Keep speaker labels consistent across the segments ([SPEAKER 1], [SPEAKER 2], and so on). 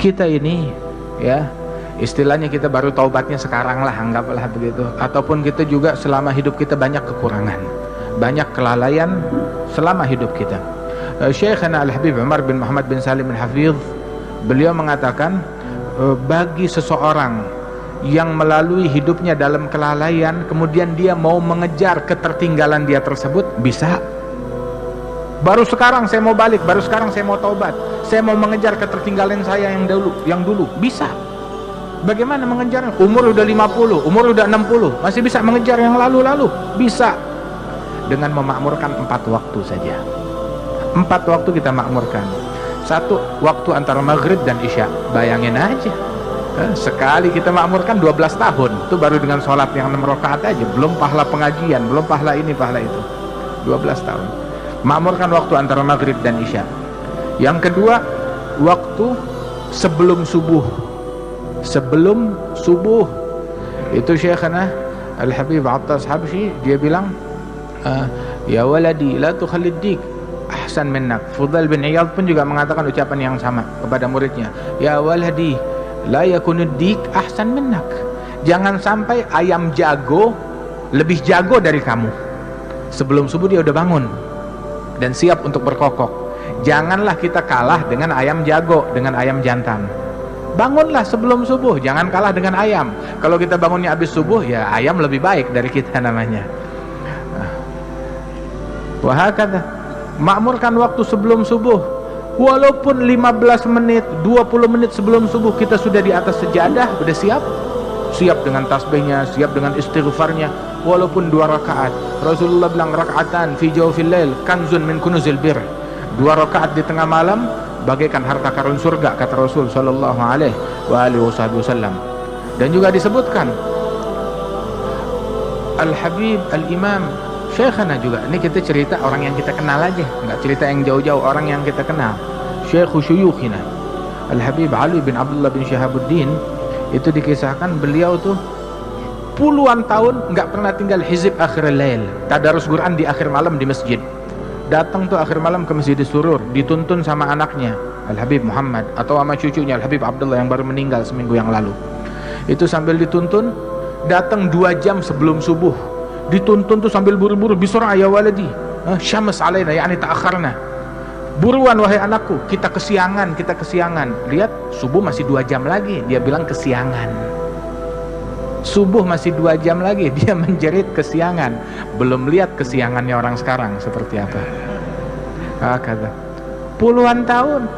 [SPEAKER 1] kita ini, ya, istilahnya kita baru taubatnya sekarang lah, anggaplah begitu. Ataupun kita juga selama hidup kita banyak kekurangan, banyak kelalaian selama hidup kita. Syekhana Al-Habib Umar bin Muhammad bin Salim Al-Hafidh, beliau mengatakan, bagi seseorang yang melalui hidupnya dalam kelalaian, kemudian dia mau mengejar ketertinggalan dia tersebut, bisa. Baru sekarang saya mau balik, baru sekarang saya mau taubat, saya mau mengejar ketertinggalan saya yang dulu, bisa. Bagaimana mengejar? Umur udah 50, umur udah 60, masih bisa mengejar yang lalu-lalu? Bisa. Dengan memakmurkan 4 waktu saja. 4 waktu kita makmurkan. 1 waktu antara maghrib dan isya. Bayangin aja, sekali kita makmurkan 12 tahun. Itu baru dengan sholat yang 6 rakaat aja, belum pahala pengajian, belum pahala ini, pahala itu. 12 tahun makmurkan waktu antara maghrib dan isya. Yang kedua, waktu sebelum subuh. Sebelum subuh itu Syekhana Al-Habib Attas Habsyi, dia bilang, ya waladi la tukhallid dik ahsan minnak. Fudail bin Iyad pun juga mengatakan ucapan yang sama kepada muridnya, ya waladi la yakunud dik ahsan minnak. Jangan sampai ayam jago lebih jago dari kamu. Sebelum subuh dia udah bangun dan siap untuk berkokok. Janganlah kita kalah dengan ayam jago, dengan ayam jantan. Bangunlah sebelum subuh, jangan kalah dengan ayam. Kalau kita bangunnya habis subuh, ya ayam lebih baik dari kita namanya. Wahakata, makmurkan waktu sebelum subuh. Walaupun 15 menit, 20 menit sebelum subuh kita sudah di atas sejadah, sudah siap. Siap dengan tasbihnya, siap dengan istighfarnya. Walaupun 2 rakaat. Rasulullah bilang, raka'atan fi jawfil lail kanzun min kunuzil bir. 2 rakaat di tengah malam bagaikan harta karun surga, kata Rasul sallallahu alaihi wasallam. Dan juga disebutkan Al-Habib Al-Imam Syekhana juga, ini kita cerita orang yang kita kenal aja, nggak cerita yang jauh-jauh, orang yang kita kenal. Syekhu syuyukhina Al-Habib Ali bin Abdullah bin Syihabuddin, itu dikisahkan beliau tuh puluhan tahun nggak pernah tinggal hizib akhir lail, tadarus Quran di akhir malam di masjid. Datang tuh akhir malam ke Masjid Surur, dituntun sama anaknya Al-Habib Muhammad atau sama cucunya Al-Habib Abdullah yang baru meninggal seminggu yang lalu. Itu sambil dituntun, datang 2 jam sebelum subuh, dituntun tuh sambil buru-buru, bisur'a ya waladi syams alaina, yakni ta'akharna, buruan wahai anakku, kita kesiangan, kita kesiangan. Lihat, subuh masih 2 jam lagi, dia bilang kesiangan. Subuh masih 2 jam lagi, dia menjerit kesiangan. Belum lihat kesiangannya orang sekarang seperti apa. Kata puluhan tahun,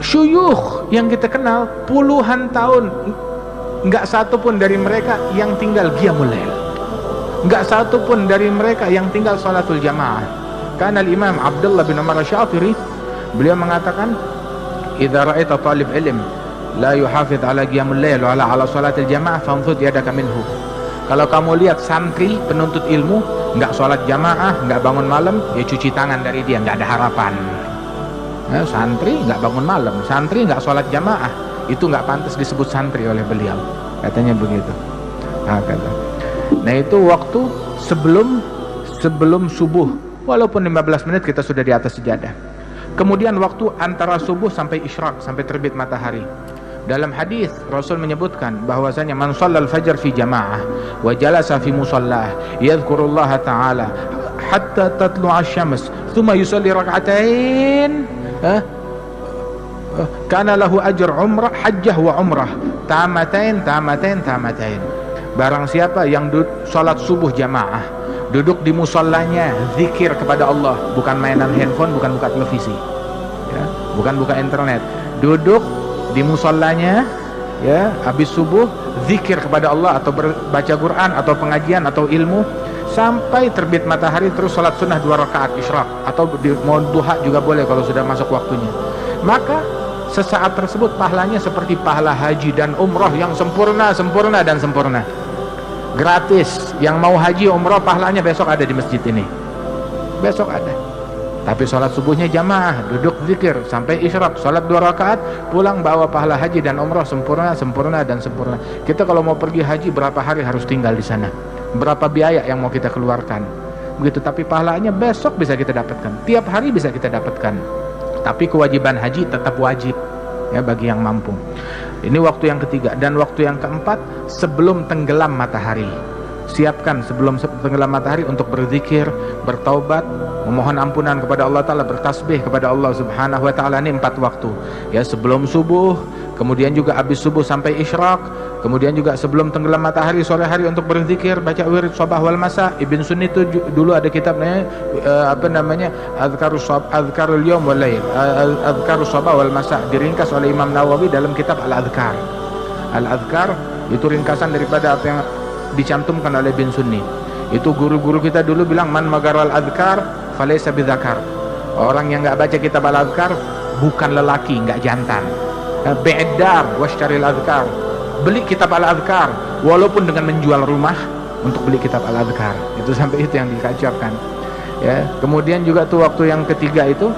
[SPEAKER 1] syuyukh yang kita kenal puluhan tahun, nggak satu pun dari mereka yang tinggal qiyamul lail, nggak satu pun dari mereka yang tinggal salatul jamaah. Karena Imam Abdullah bin Umar Syafiri, beliau mengatakan, idza ra'aita talib ilm la yuhafidh ala qiyamul lail wa ala salatil jamaah fanfud yadaka minhu. Kalau kamu lihat santri penuntut ilmu nggak sholat jamaah, nggak bangun malam, ya cuci tangan dari dia, nggak ada harapan. Santri nggak bangun malam, santri nggak sholat jamaah, itu nggak pantas disebut santri oleh beliau, katanya begitu. Nah itu waktu sebelum subuh, walaupun 15 menit kita sudah di atas sejadah. Kemudian waktu antara subuh sampai isyraq, sampai terbit matahari. Dalam hadis Rasul menyebutkan bahwasanya man shallal fajr fi jamaah wa jalasa fi musallah yadhkurullaha ta'ala hatta tatlu'a asy-syams thumma yusalli rak'atain kana lahu ajr umrah hajjah wa umrah tamatain. Barang siapa yang salat subuh jamaah, duduk di musallanya, zikir kepada Allah, bukan mainan handphone, bukan buka televisi, ya, bukan buka internet, duduk di musallanya, ya, habis subuh zikir kepada Allah atau baca Quran atau pengajian atau ilmu sampai terbit matahari, terus salat sunnah 2 rakaat isyraq atau mau duha juga boleh kalau sudah masuk waktunya. Maka sesaat tersebut pahalanya seperti pahala haji dan umrah yang sempurna, gratis. Yang mau haji umrah pahalanya besok ada di masjid ini, besok ada. Tapi sholat subuhnya jamaah, duduk zikir sampai isyraq, sholat 2 rakaat, pulang bawa pahala haji dan umrah sempurna. Kita kalau mau pergi haji berapa hari harus tinggal di sana, berapa biaya yang mau kita keluarkan, begitu. Tapi pahalanya besok bisa kita dapatkan, tiap hari bisa kita dapatkan. Tapi kewajiban haji tetap wajib, ya, bagi yang mampu. Ini waktu yang ketiga. Dan waktu yang keempat, sebelum tenggelam matahari. Siapkan sebelum tenggelam matahari untuk berzikir, bertaubat, memohon ampunan kepada Allah Ta'ala, bertasbih kepada Allah Subhanahu Wa Ta'ala. Ini 4 waktu ya, sebelum subuh, kemudian juga habis subuh sampai isyraq, kemudian juga sebelum tenggelam matahari sore hari untuk berzikir, baca wirid sabah wal masa. Ibn Sunni itu dulu ada kitabnya Azkarul Yawm wal Lail, Azkarus sabah wal masa, diringkas oleh Imam Nawawi dalam kitab Al-Azkar. Al-Azkar itu ringkasan daripada apa yang dicantumkan oleh Ibn Sunni. Itu guru-guru kita dulu bilang, man magaral adhkar falaysa bidzakar. Orang yang enggak baca kitab Al-Azkar bukan lelaki, enggak jantan. Bi'dar washtaril adhkar. Beli kitab Al-Azkar walaupun dengan menjual rumah untuk beli kitab Al-Azkar. Itu sampai itu yang dikacapkan. Ya, kemudian juga tuh waktu yang ketiga itu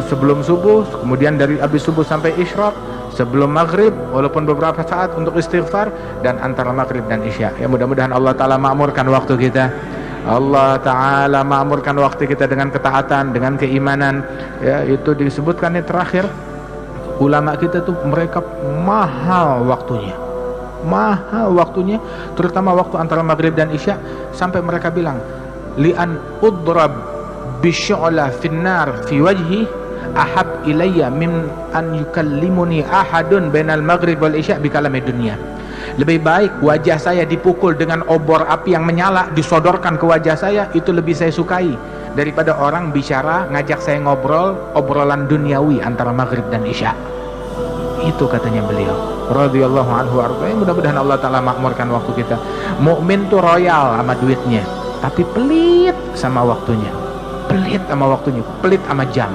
[SPEAKER 1] sebelum subuh, kemudian dari habis subuh sampai isyraq, sebelum maghrib walaupun beberapa saat untuk istighfar, dan antara maghrib dan isya. Ya, mudah-mudahan Allah Ta'ala makmurkan waktu kita. Allah Ta'ala makmurkan waktu kita dengan ketaatan, dengan keimanan. Ya, itu disebutkan yang terakhir, ulama kita tuh mereka mahal waktunya, terutama waktu antara maghrib dan isya, sampai mereka bilang, li'an udrab bisyu'la finnar fi wajhi ahab ilayya min an yukallimuni ahadun bainal maghrib wal isya bikalamid dunya. Lebih baik wajah saya dipukul dengan obor api yang menyala disodorkan ke wajah saya, itu lebih saya sukai daripada orang bicara ngajak saya ngobrol obrolan duniawi antara maghrib dan isya. Itu katanya beliau radhiyallahu anhu arba. Mudah-mudahan Allah Ta'ala makmurkan waktu kita. Mukmin tuh royal sama duitnya, tapi pelit sama waktunya, pelit sama jam,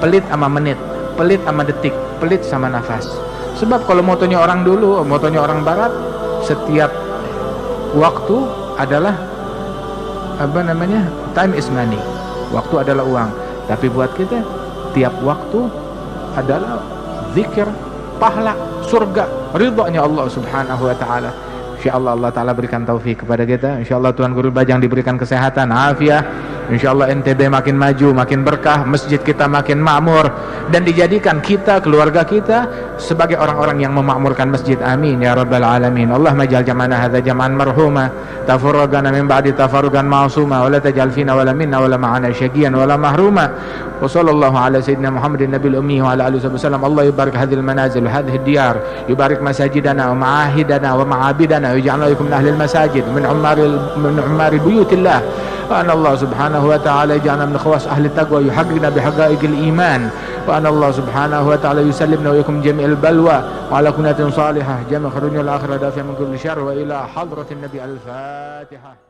[SPEAKER 1] pelit sama menit, pelit sama detik, pelit sama nafas. Sebab kalau motonya orang dulu, motonya orang barat, setiap waktu adalah time is money, waktu adalah uang. Tapi buat kita, tiap waktu adalah zikir, pahala, surga, ridhonya Allah Subhanahu Wa Ta'ala. InsyaAllah Allah Ta'ala berikan taufik kepada kita. InsyaAllah Tuan Guru Bajang diberikan kesehatan, afiah. InsyaAllah NTB makin maju, makin berkah, masjid kita makin makmur, dan dijadikan kita, keluarga kita sebagai orang-orang yang memakmurkan masjid. Amin ya rabbal alamin. Allahumma ja'al jam'ana hadza jam'an marhuma, tafarraqana min ba'di tafarruqan ma'suma, wa la taj'al fina wa la minna wa la ma'ana syaqiyan wa la mahruma. Wa sallallahu ala sayyidina Muhammadin nabiyil ummi wa ala alihi wasallam. Allah yubarik hadhil manazil wa hadhihi diyar, yubarik masajidana wa ma'ahidana wa ma'abidana, wa yaj'alna lakum min ahlil masajid min ummari buyutillah. وأن الله سبحانه وتعالى يجعلنا من خواص أهل التقوى، يحققنا بحقائق الإيمان، وأن الله سبحانه وتعالى يسلمنا وإياكم جميع البلوى وعلى كنة صالحة جميع خير الآخرة دافع من كل شر، وإلى حضرة النبي الفاتحة.